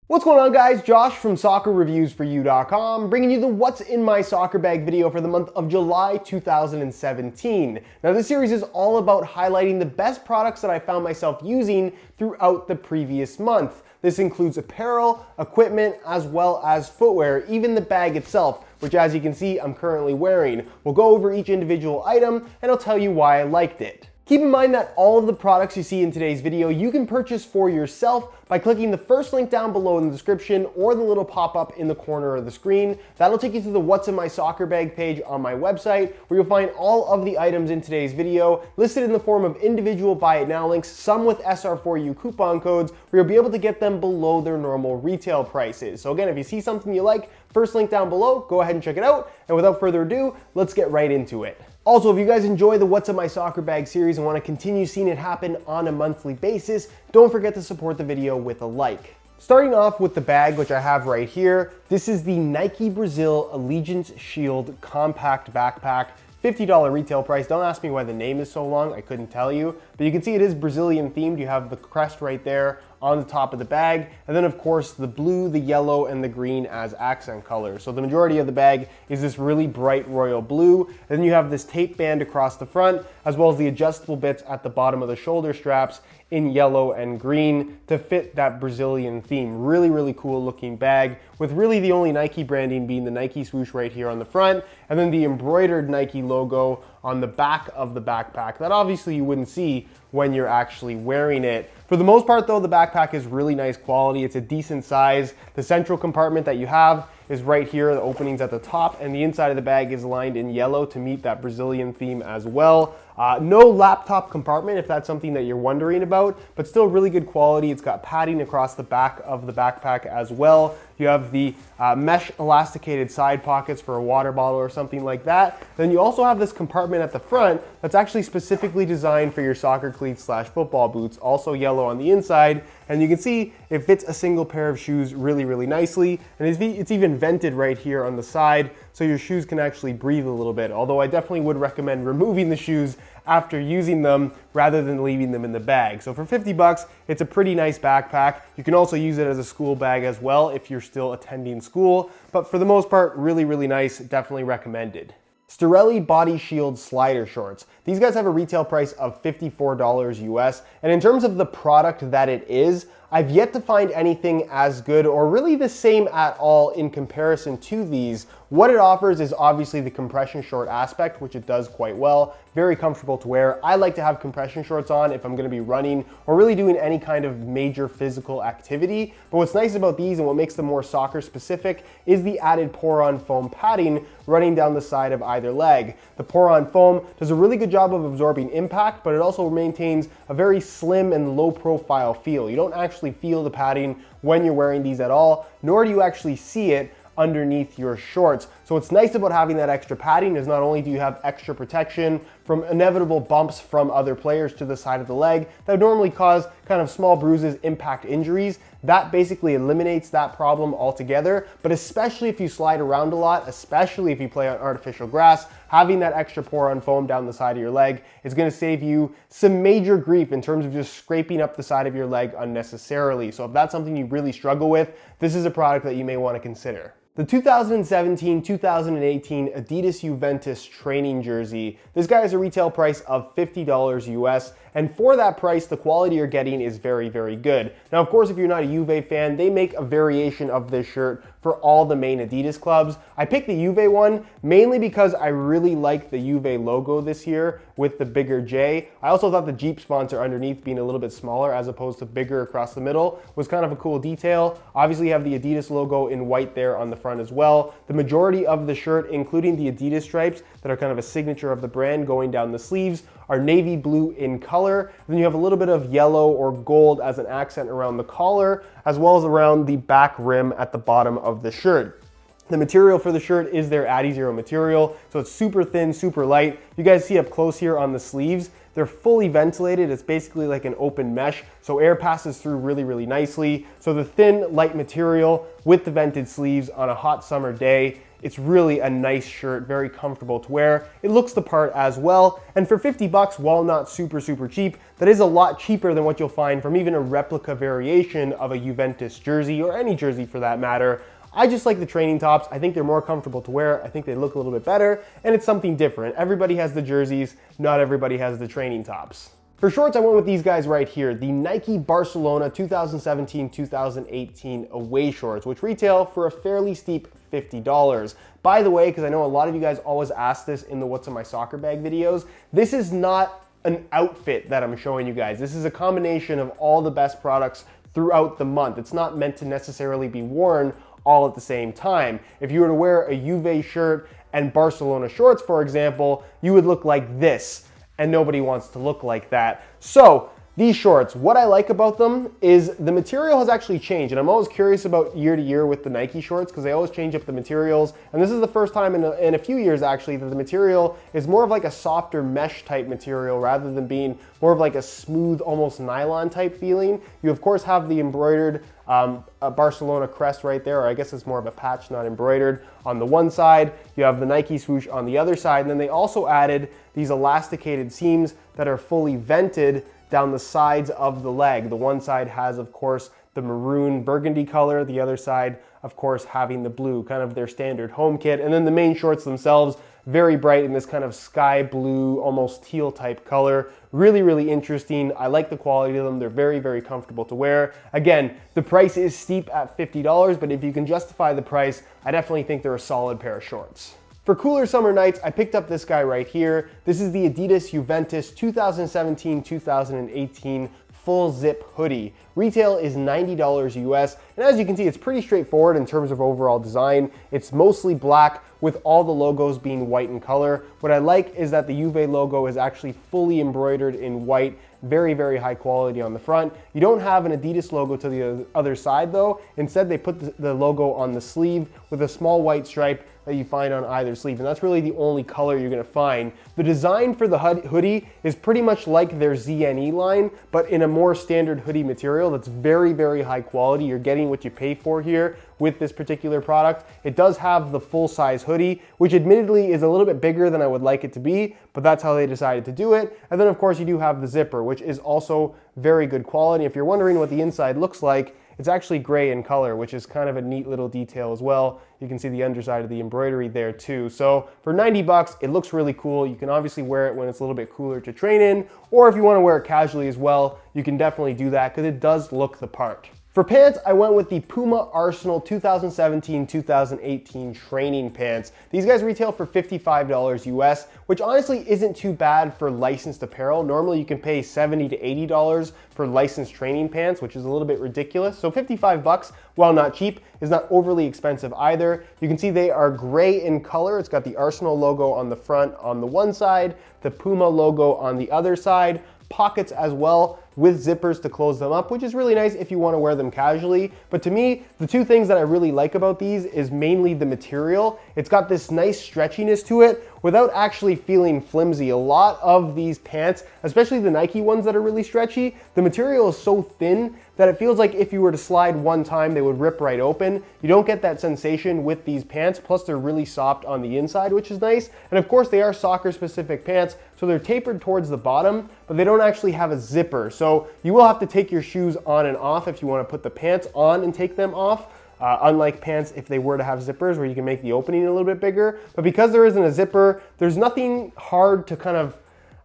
What's going on, guys? Josh from soccerreviewsforyou.com bringing you the What's in My Soccer Bag video for the month of July 2017. Now, this series is all about highlighting the best products that I found myself using throughout the previous month. This includes apparel, equipment, as well as footwear, even the bag itself, which as you can see, I'm currently wearing. We'll go over each individual item and I'll tell you why I liked it. Keep in mind that all of the products you see in today's video you can purchase for yourself by clicking the first link down below in the description or the little pop-up in the corner of the screen. That'll take you to the What's in My Soccer Bag page on my website, where you'll find all of the items in today's video listed in the form of individual buy it now links, some with SR4U coupon codes, where you'll be able to get them below their normal retail prices. So again, if you see something you like, first link down below, go ahead and check it out. And without further ado, let's get right into it. Also, if you guys enjoy the What's in My Soccer Bag series and want to continue seeing it happen on a monthly basis, don't forget to support the video with a like. Starting off with the bag, which I have right here, this is the Nike Brazil Allegiance Shield Compact Backpack. $50 retail price. Don't ask me why the name is so long, I couldn't tell you. But you can see it is Brazilian themed. You have the crest right there on the top of the bag. And then of course the blue, the yellow, and the green as accent colors. So the majority of the bag is this really bright royal blue. And then you have this tape band across the front, as well as the adjustable bits at the bottom of the shoulder straps in yellow and green to fit that Brazilian theme. Really, really cool looking bag with really the only Nike branding being the Nike swoosh right here on the front, and then the embroidered Nike logo on the back of the backpack that obviously you wouldn't see when you're actually wearing it. For the most part though, the backpack is really nice quality. It's a decent size. The central compartment that you have is right here, the openings at the top, and the inside of the bag is lined in yellow to meet that Brazilian theme as well. No laptop compartment if that's something that you're wondering about, but still really good quality. It's got padding across the back of the backpack as well. You have the mesh elasticated side pockets for a water bottle or something like that. Then you also have this compartment at the front that's actually specifically designed for your soccer cleats / football boots, also yellow on the inside. And you can see it fits a single pair of shoes really, really nicely. And it's even vented right here on the side, so your shoes can actually breathe a little bit. Although I definitely would recommend removing the shoes after using them rather than leaving them in the bag. So for 50 bucks, it's a pretty nice backpack. You can also use it as a school bag as well if you're still attending school. But for the most part, really, really nice, definitely recommended. Sterelli Body Shield Slider Shorts. These guys have a retail price of $54 US. And in terms of the product that it is, I've yet to find anything as good or really the same at all in comparison to these. What it offers is obviously the compression short aspect, which it does quite well. Very comfortable to wear. I like to have compression shorts on if I'm gonna be running or really doing any kind of major physical activity. But what's nice about these and what makes them more soccer specific is the added pour-on foam padding running down the side of either leg. The pour-on foam does a really good job of absorbing impact, but it also maintains a very slim and low profile feel. You don't actually feel the padding when you're wearing these at all, nor do you actually see it underneath your shorts. So what's nice about having that extra padding is not only do you have extra protection from inevitable bumps from other players to the side of the leg that would normally cause kind of small bruises, impact injuries. That basically eliminates that problem altogether, but especially if you slide around a lot, especially if you play on artificial grass, having that extra pour-on foam down the side of your leg is gonna save you some major grief in terms of just scraping up the side of your leg unnecessarily. So if that's something you really struggle with, this is a product that you may wanna consider. The 2017-2018 Adidas Juventus training jersey. This guy has a retail price of $50 US, and for that price, the quality you're getting is very, very good. Now, of course, if you're not a Juve fan, they make a variation of this shirt for all the main Adidas clubs. I picked the Juve one mainly because I really like the Juve logo this year with the bigger J. I also thought the Jeep sponsor underneath being a little bit smaller as opposed to bigger across the middle was kind of a cool detail. Obviously, you have the Adidas logo in white there on the front as well. The majority of the shirt, including the Adidas stripes that are kind of a signature of the brand going down the sleeves, are navy blue in color. Then you have a little bit of yellow or gold as an accent around the collar, as well as around the back rim at the bottom of the shirt. The material for the shirt is their Adizero material, so it's super thin, super light. You guys see up close here on the sleeves, they're fully ventilated. It's basically like an open mesh, so air passes through really, really nicely. So the thin, light material with the vented sleeves on a hot summer day It's really a nice shirt, very comfortable to wear. It looks the part as well. And for 50 bucks, while not super cheap, that is a lot cheaper than what you'll find from even a replica variation of a Juventus jersey, or any jersey for that matter. I just like the training tops. I think they're more comfortable to wear. I think they look a little bit better, and it's something different. Everybody has the jerseys, not everybody has the training tops. For shorts, I went with these guys right here, the Nike Barcelona 2017-2018 away shorts, which retail for a fairly steep $50. By the way, because I know a lot of you guys always ask this in the What's in My Soccer Bag videos, this is not an outfit that I'm showing you guys. This is a combination of all the best products throughout the month. It's not meant to necessarily be worn all at the same time. If you were to wear a Juve shirt and Barcelona shorts, for example, you would look like this, and nobody wants to look like that. So these shorts, what I like about them is the material has actually changed, and I'm always curious about year to year with the Nike shorts because they always change up the materials, and this is the first time in a few years actually that the material is more of like a softer mesh type material rather than being more of like a smooth, almost nylon type feeling. You of course have the embroidered a Barcelona crest right there, or I guess it's more of a patch, not embroidered, on the one side. You have the Nike swoosh on the other side, and then they also added these elasticated seams that are fully vented down the sides of the leg. The one side has, of course, the maroon burgundy color, the other side, of course, having the blue, kind of their standard home kit. And then the main shorts themselves, very bright in this kind of sky blue, almost teal type color. Really interesting. I like the quality of them. They're very comfortable to wear. Again, the price is steep at $50, but if you can justify the price, I definitely think they're a solid pair of shorts. For cooler summer nights, I picked up this guy right here. This is the Adidas Juventus 2017-2018 full zip hoodie. Retail is $90 US, and as you can see, it's pretty straightforward in terms of overall design. It's mostly black with all the logos being white in color. What I like is that the Juve logo is actually fully embroidered in white, very high quality on the front. You don't have an Adidas logo to the other side though. Instead, they put the logo on the sleeve with a small white stripe that you find on either sleeve, and that's really the only color you're gonna find. The design for the hoodie is pretty much like their ZNE line, but in a more standard hoodie material that's very high quality. You're getting what you pay for here with this particular product. It does have the full-size hoodie, which admittedly is a little bit bigger than I would like it to be, but that's how they decided to do it. And then of course you do have the zipper, which is also very good quality. If you're wondering what the inside looks like, it's actually gray in color, which is kind of a neat little detail as well. You can see the underside of the embroidery there too. So for 90 bucks, it looks really cool. You can obviously wear it when it's a little bit cooler to train in, or if you want to wear it casually as well, you can definitely do that because it does look the part. For pants, I went with the Puma Arsenal 2017-2018 training pants. These guys retail for $55 US, which honestly isn't too bad for licensed apparel. Normally you can pay $70 to $80 for licensed training pants, which is a little bit ridiculous. So 55 bucks, while not cheap, is not overly expensive either. You can see they are gray in color. It's got the Arsenal logo on the front on the one side, the Puma logo on the other side, pockets as well with zippers to close them up, which is really nice if you want to wear them casually. But to me, the two things that I really like about these is mainly the material. It's got this nice stretchiness to it without actually feeling flimsy. A lot of these pants, especially the Nike ones that are really stretchy, the material is so thin that it feels like if you were to slide one time, they would rip right open. You don't get that sensation with these pants, plus they're really soft on the inside, which is nice. And of course, they are soccer-specific pants, so they're tapered towards the bottom, but they don't actually have a zipper. So you will have to take your shoes on and off if you want to put the pants on and take them off. Unlike pants, if they were to have zippers where you can make the opening a little bit bigger. But because there isn't a zipper, there's nothing hard to kind of,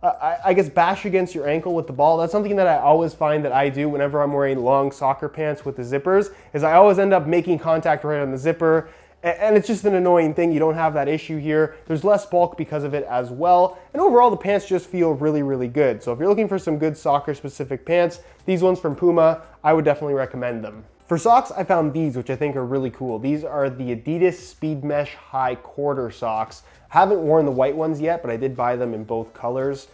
I guess, bash against your ankle with the ball. That's something that I always find that I do whenever I'm wearing long soccer pants with the zippers, is I always end up making contact right on the zipper. And it's just an annoying thing. You don't have that issue here. There's less bulk because of it as well. And overall, the pants just feel really good. So if you're looking for some good soccer-specific pants, these ones from Puma, I would definitely recommend them. For socks, I found these, which I think are really cool. These are the Adidas Speed Mesh High Quarter socks. I haven't worn the white ones yet, but I did buy them in both colors.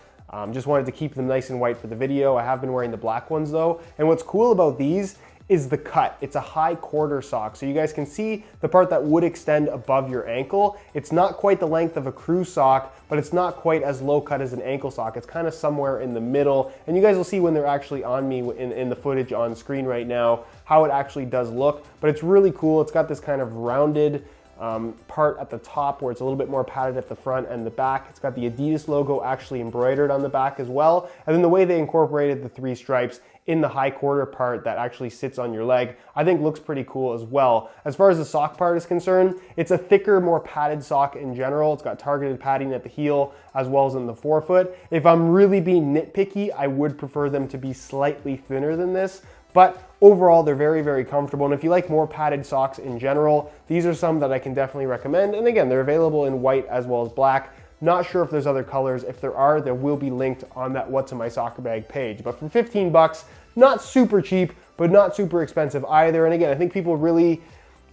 Just wanted to keep them nice and white for the video. I have been wearing the black ones though. And what's cool about these is the cut. It's a high quarter sock. So you guys can see the part that would extend above your ankle. It's not quite the length of a crew sock, but it's not quite as low cut as an ankle sock. It's kind of somewhere in the middle. And you guys will see when they're actually on me in the footage on screen right now, how it actually does look. But it's really cool. It's got this kind of rounded part at the top where it's a little bit more padded at the front and the back. It's got the Adidas logo actually embroidered on the back as well. And then the way they incorporated the 3 stripes in the high quarter part that actually sits on your leg, I think looks pretty cool as well. As far as the sock part is concerned, it's a thicker, more padded sock in general. It's got targeted padding at the heel as well as in the forefoot. If I'm really being nitpicky, I would prefer them to be slightly thinner than this, but overall they're very, very comfortable. And if you like more padded socks in general, these are some that I can definitely recommend. And again, they're available in white as well as black. Not sure if there's other colors. If there are, there will be linked on that What's in My Soccer Bag page. But for 15 bucks, not super cheap, but not super expensive either. And again, I think people really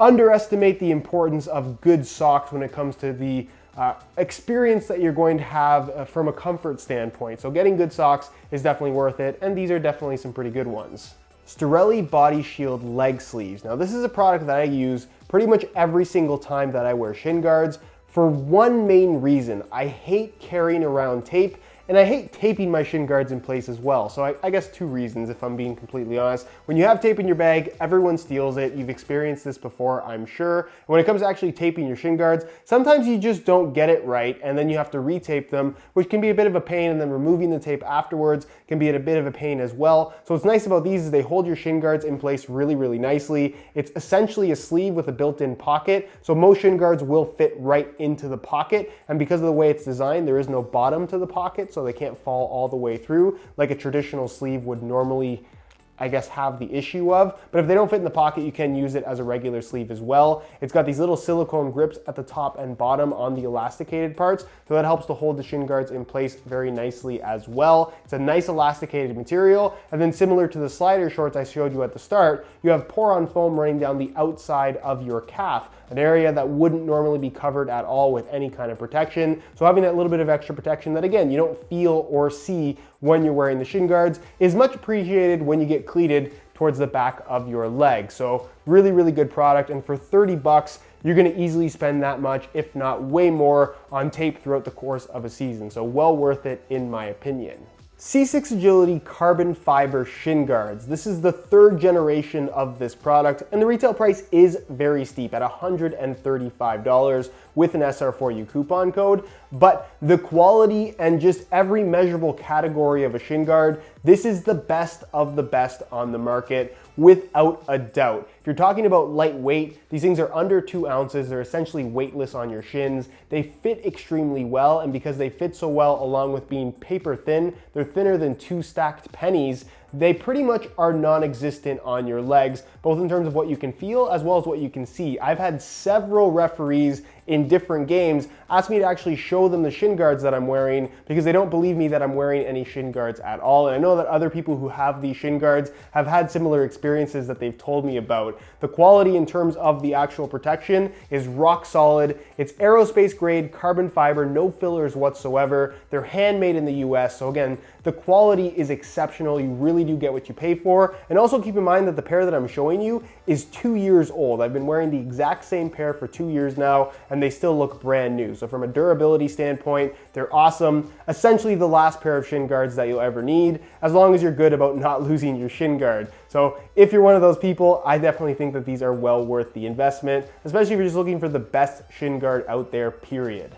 underestimate the importance of good socks when it comes to the experience that you're going to have from a comfort standpoint. So getting good socks is definitely worth it, and these are definitely some pretty good ones. Sterelli Body Shield leg sleeves. Now this is a product that I use pretty much every single time that I wear shin guards for one main reason. I hate carrying around tape, and I hate taping my shin guards in place as well. So I guess 2 reasons, if I'm being completely honest. When you have tape in your bag, everyone steals it. You've experienced this before, I'm sure. And when it comes to actually taping your shin guards, sometimes you just don't get it right, and then you have to retape them, which can be a bit of a pain, and then removing the tape afterwards can be a bit of a pain as well. So what's nice about these is they hold your shin guards in place really, really nicely. It's essentially a sleeve with a built-in pocket, so most shin guards will fit right into the pocket, and because of the way it's designed, there is no bottom to the pocket, so they can't fall all the way through like a traditional sleeve would normally, I guess, have the issue of. But if they don't fit in the pocket, you can use it as a regular sleeve as well. It's got these little silicone grips at the top and bottom on the elasticated parts, so that helps to hold the shin guards in place very nicely as well. It's a nice elasticated material, and then similar to the slider shorts I showed you at the start, you have pour-on foam running down the outside of your calf, an area that wouldn't normally be covered at all with any kind of protection. So having that little bit of extra protection that, again, you don't feel or see when you're wearing the shin guards is much appreciated when you get cleated towards the back of your leg. So really, really good product. And for 30 bucks, you're gonna easily spend that much, if not way more, on tape throughout the course of a season. So well worth it in my opinion. C6 Agility carbon fiber shin guards. This is the 3rd generation of this product, and the retail price is very steep at $135 with an SR4U coupon code, but the quality and just every measurable category of a shin guard, this is the best of the best on the market without a doubt. If you're talking about lightweight, these things are under 2 ounces. They're essentially weightless on your shins. They fit extremely well, and because they fit so well along with being paper thin, they're thinner than 2 stacked pennies. They pretty much are non-existent on your legs, both in terms of what you can feel as well as what you can see. I've had several referees in different games ask me to actually show them the shin guards that I'm wearing because they don't believe me that I'm wearing any shin guards at all. And I know that other people who have these shin guards have had similar experiences that they've told me about. The quality in terms of the actual protection is rock solid. It's aerospace grade carbon fiber, no fillers whatsoever. They're handmade in the US. So again, the quality is exceptional. You really do get what you pay for. And also keep in mind that the pair that I'm showing you is 2 years old. I've been wearing the exact same pair for 2 years now, and they still look brand new. So from a durability standpoint, they're awesome. Essentially the last pair of shin guards that you'll ever need, as long as you're good about not losing your shin guard. So if you're one of those people, I definitely think that these are well worth the investment, especially if you're just looking for the best shin guard out there, period.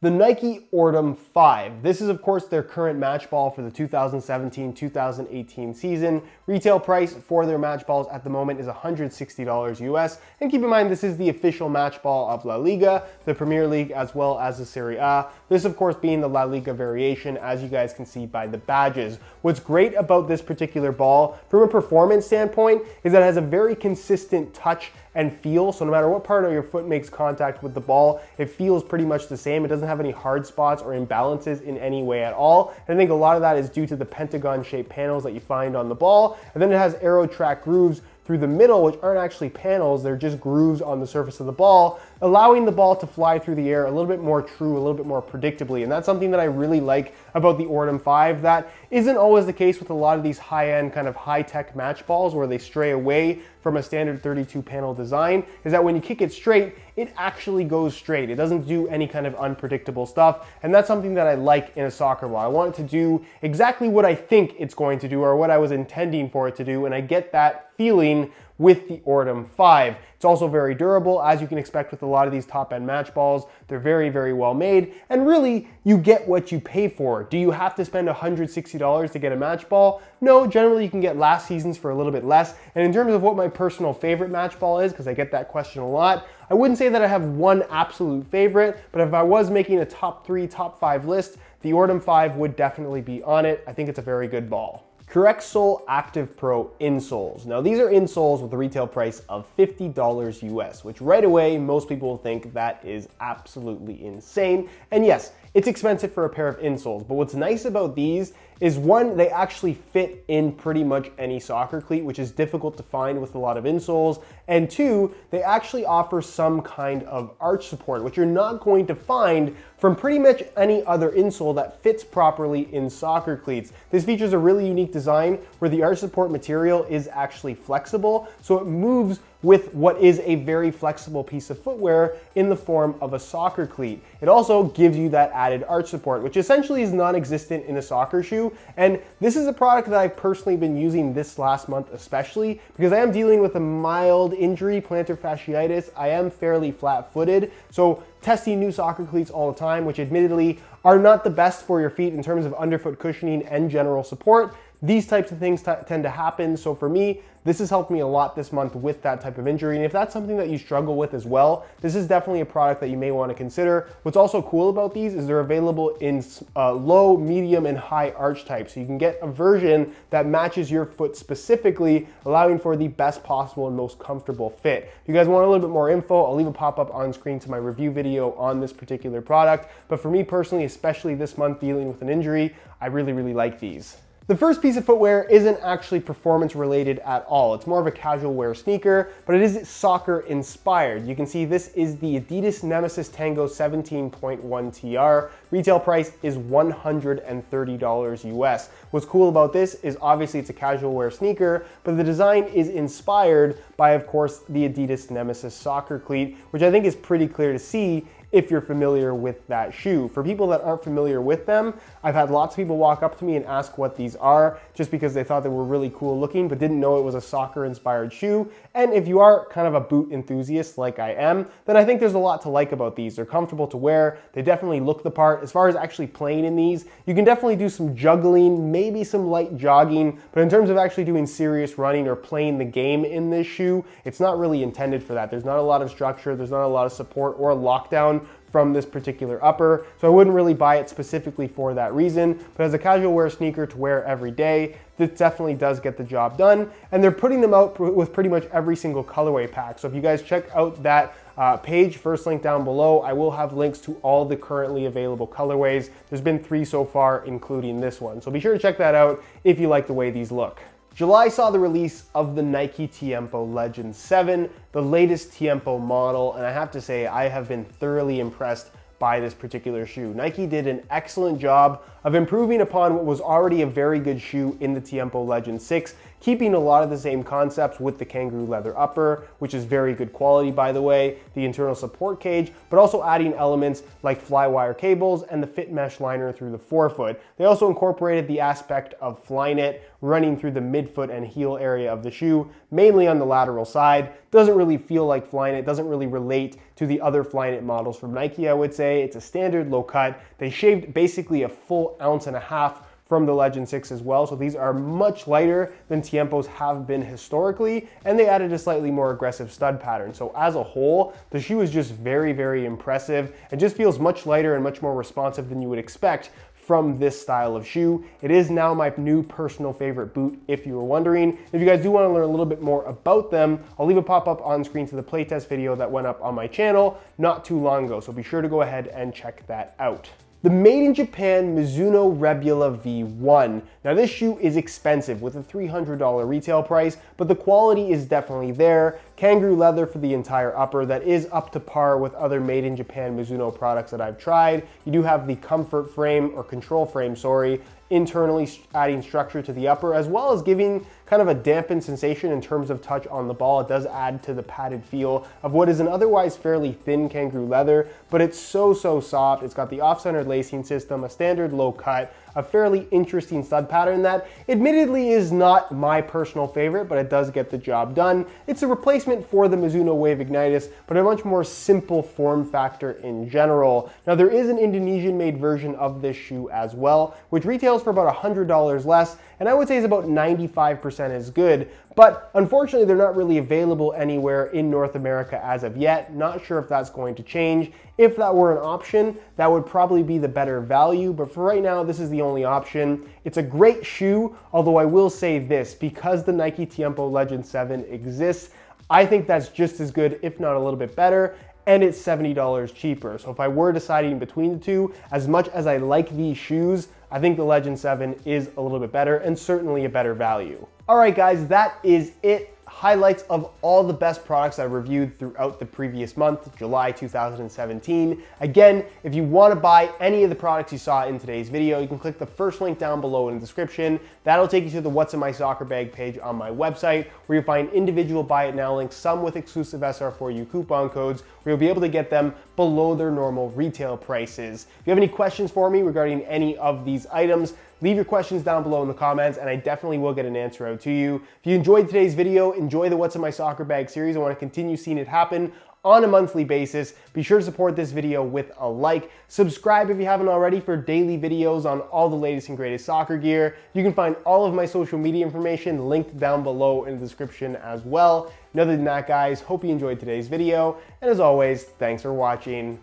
The Nike Ortem 5. This is of course their current match ball for the 2017-2018 season. Retail price for their match balls at the moment is $160 US. And keep in mind, this is the official match ball of La Liga, the Premier League, as well as the Serie A. This of course being the La Liga variation, as you guys can see by the badges. What's great about this particular ball from a performance standpoint is that it has a very consistent touch and feel. So no matter what part of your foot makes contact with the ball, it feels pretty much the same. It doesn't have any hard spots or imbalances in any way at all. And I think a lot of that is due to the pentagon shaped panels that you find on the ball. And then it has aero track grooves through the middle, which aren't actually panels, they're just grooves on the surface of the ball, allowing the ball to fly through the air a little bit more true, a little bit more predictably. And that's something that I really like about the Ortem 5 that isn't always the case with a lot of these high-end kind of high-tech match balls where they stray away from a standard 32 panel design, is that when you kick it straight, it actually goes straight. It doesn't do any kind of unpredictable stuff. And that's something that I like in a soccer ball. I want it to do exactly what I think it's going to do or what I was intending for it to do. And I get that feeling green with the Ordom 5. It's also very durable, as you can expect with a lot of these top-end match balls. They're very, very well made, and really, you get what you pay for. Do you have to spend $160 to get a match ball? No, generally you can get last season's for a little bit less. And in terms of what my personal favorite match ball is, because I get that question a lot, I wouldn't say that I have one absolute favorite, but if I was making a top 3, top 5 list, the Ordom 5 would definitely be on it. I think it's a very good ball. Correct Sole Active Pro Insoles. Now these are insoles with a retail price of $50 US, which right away most people will think that is absolutely insane. And yes, it's expensive for a pair of insoles, but what's nice about these is one, they actually fit in pretty much any soccer cleat, which is difficult to find with a lot of insoles. And two, they actually offer some kind of arch support, which you're not going to find from pretty much any other insole that fits properly in soccer cleats. This features a really unique design where the arch support material is actually flexible, so it moves with what is a very flexible piece of footwear in the form of a soccer cleat. It also gives you that added arch support, which essentially is non-existent in a soccer shoe. And this is a product that I've personally been using this last month especially because I am dealing with a mild injury, plantar fasciitis. I am fairly flat-footed, so testing new soccer cleats all the time, which admittedly are not the best for your feet in terms of underfoot cushioning and general support. These types of things tend to happen, so for me, this has helped me a lot this month with that type of injury. And if that's something that you struggle with as well, this is definitely a product that you may want to consider. What's also cool about these is they're available in low, medium, and high arch types. So you can get a version that matches your foot specifically, allowing for the best possible and most comfortable fit. If you guys want a little bit more info, I'll leave a pop-up on screen to my review video on this particular product. But for me personally, especially this month dealing with an injury, I really, really like these. The first piece of footwear isn't actually performance related at all. It's more of a casual wear sneaker, but it is soccer inspired. You can see this is the Adidas Nemesis Tango 17.1 TR. Retail price is $130 US. What's cool about this is obviously it's a casual wear sneaker, but the design is inspired by, of course, the Adidas Nemesis soccer cleat, which I think is pretty clear to see if you're familiar with that shoe. For people that aren't familiar with them, I've had lots of people walk up to me and ask what these are just because they thought they were really cool looking but didn't know it was a soccer inspired shoe. And if you are kind of a boot enthusiast like I am, then I think there's a lot to like about these. They're comfortable to wear, they definitely look the part. As far as actually playing in these, you can definitely do some juggling, maybe some light jogging, but in terms of actually doing serious running or playing the game in this shoe, it's not really intended for that. There's not a lot of structure, there's not a lot of support or lockdown from this particular upper, so I wouldn't really buy it specifically for that reason, but as a casual wear sneaker to wear every day, this definitely does get the job done, and they're putting them out with pretty much every single colorway pack. So if you guys check out that page, first link down below, I will have links to all the currently available colorways. There's been 3 so far, including this one, so be sure to check that out if you like the way these look. July saw the release of the Nike Tiempo Legend 7, the latest Tiempo model, and I have to say I have been thoroughly impressed by this particular shoe. Nike did an excellent job of improving upon what was already a very good shoe in the Tiempo Legend 6, keeping a lot of the same concepts with the kangaroo leather upper, which is very good quality by the way, the internal support cage, but also adding elements like flywire cables and the fit mesh liner through the forefoot. They also incorporated the aspect of Flyknit running through the midfoot and heel area of the shoe, mainly on the lateral side. Doesn't really feel like Flyknit, doesn't really relate to the other Flyknit models from Nike, I would say. It's a standard low cut. They shaved basically a full ounce and a half from the Legend 6 as well, so these are much lighter than Tiempos have been historically, and they added a slightly more aggressive stud pattern. So as a whole, the shoe is just very, very impressive. It just feels much lighter and much more responsive than you would expect from this style of shoe. It is now my new personal favorite boot, if you were wondering. If you guys do want to learn a little bit more about them, I'll leave a pop-up on screen to the playtest video that went up on my channel not too long ago, so be sure to go ahead and check that out. The made in Japan Mizuno V1. Now this shoe is expensive with a $300 retail price, but the quality is definitely there. Kangaroo leather for the entire upper that is up to par with other made in Japan Mizuno products that I've tried. You do have the comfort frame or control frame, sorry, internally adding structure to the upper, as well as giving kind of a dampened sensation in terms of touch on the ball. It does add to the padded feel of what is an otherwise fairly thin kangaroo leather, but it's so soft. It's got the off-centered lacing system, a standard low cut, a fairly interesting stud pattern that admittedly is not my personal favorite, but it does get the job done. It's a replacement for the Mizuno Wave Ignitus, but a much more simple form factor in general. Now there is an Indonesian made version of this shoe as well, which retails for about $100 less, and I would say is about 95% as good, but unfortunately they're not really available anywhere in North America as of yet. Not sure if that's going to change. If that were an option, that would probably be the better value, but for right now, this is the only option. It's a great shoe, although I will say this, because the Nike Tiempo Legend 7 exists, I think that's just as good, if not a little bit better, and it's $70 cheaper. So if I were deciding between the two, as much as I like these shoes, I think the Legend 7 is a little bit better and certainly a better value. All right, guys, that is it. Highlights of all the best products I reviewed throughout the previous month, July 2017. Again, if you want to buy any of the products you saw in today's video, you can click the first link down below in the description. That'll take you to the What's in My Soccer Bag page on my website, where you'll find individual buy it now links, some with exclusive SR4U coupon codes, where you'll be able to get them below their normal retail prices. If you have any questions for me regarding any of these items, leave your questions down below in the comments, and I definitely will get an answer out to you. If you enjoyed today's video, enjoy the What's in My Soccer Bag series. I want to continue seeing it happen on a monthly basis. Be sure to support this video with a like. Subscribe if you haven't already for daily videos on all the latest and greatest soccer gear. You can find all of my social media information linked down below in the description as well. And other than that, guys, hope you enjoyed today's video. And as always, thanks for watching.